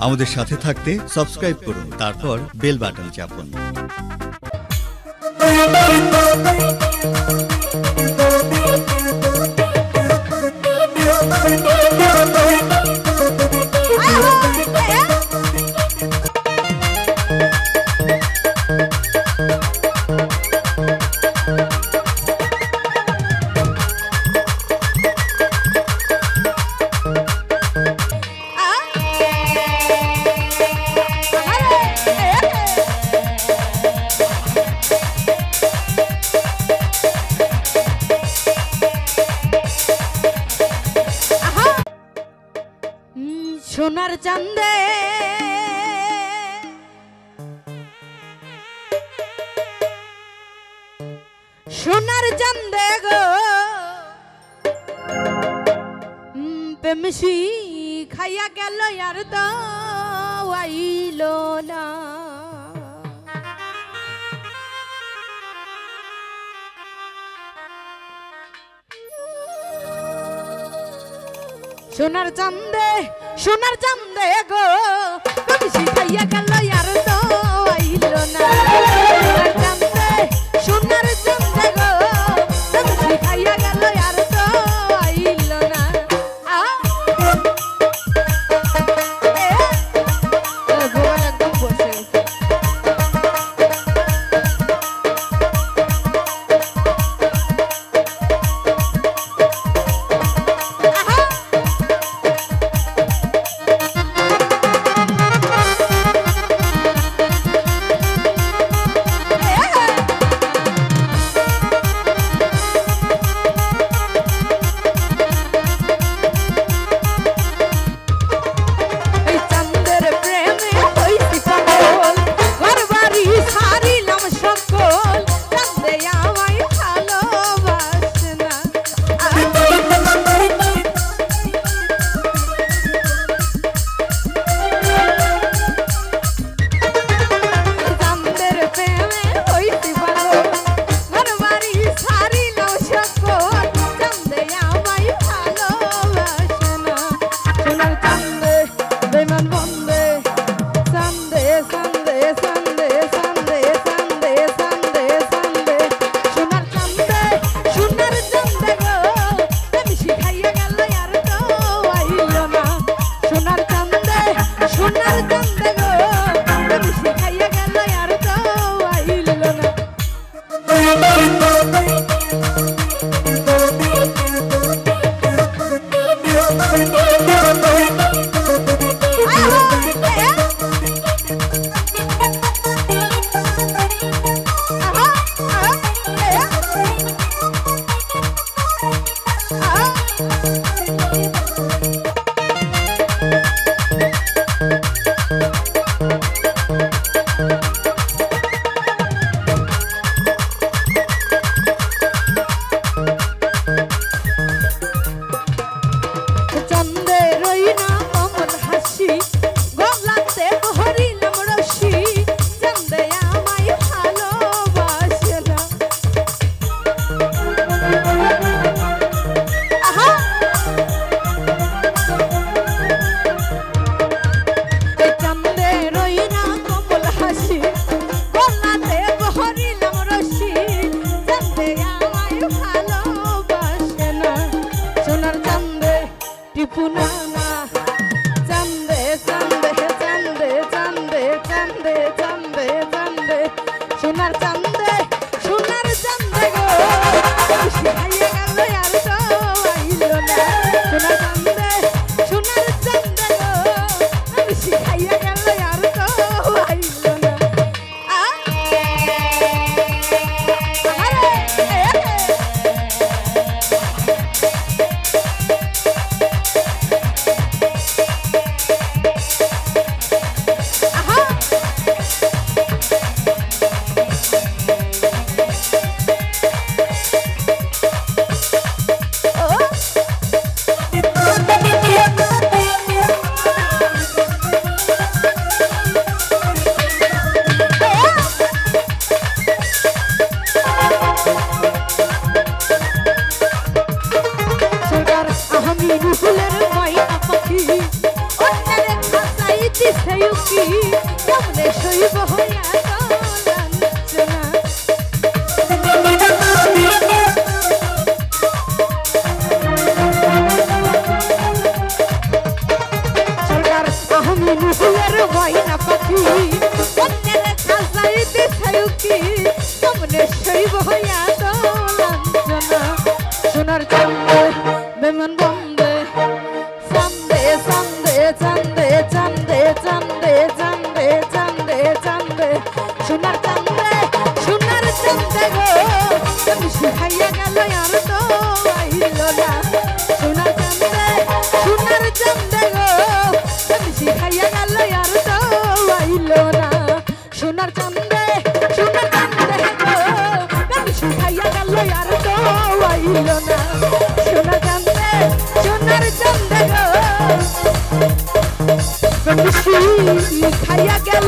আমাদের সাথে থাকতে সাবস্ক্রাইব করুন, তারপর বেল বাটন চাপুন। সোনার চাঁদে সোনার চাঁদে গো প্রেমসি খাইয়া গেল আর তো আইল না। সোনার চাঁদে গো প্রেমসি খাইয়া গেল আর তো আইল না। সোনার চাঁদে গো প্রেমসি খাইয়া গেল আর তো আইল না। একদম বসে উকি কেমনে সইব হইয়া লাঞ্ছনা সরকার আহমি নুহুয়ের ময়না পাখি অন্যের খাজাইতে ছায়ুকি কেমনে সইব হইয়া লাঞ্ছনা সোনার চান্দে বেমন বন্দে চান্দে চান্দে চান্দে চান্দে চান্দে চান্দে চান্দে চান্দে সোনার চান্দে গো তুমি শিখাইয়া গেল আর তো আইল না সোনার চান্দে গো তুমি শিখাইয়া গেল আর তো আইল না সোনার চান্দে গো তুমি শিখাইয়া গেল আর তো আইল না সোনার চান্দে গো তুমি শিখাইয়া গেল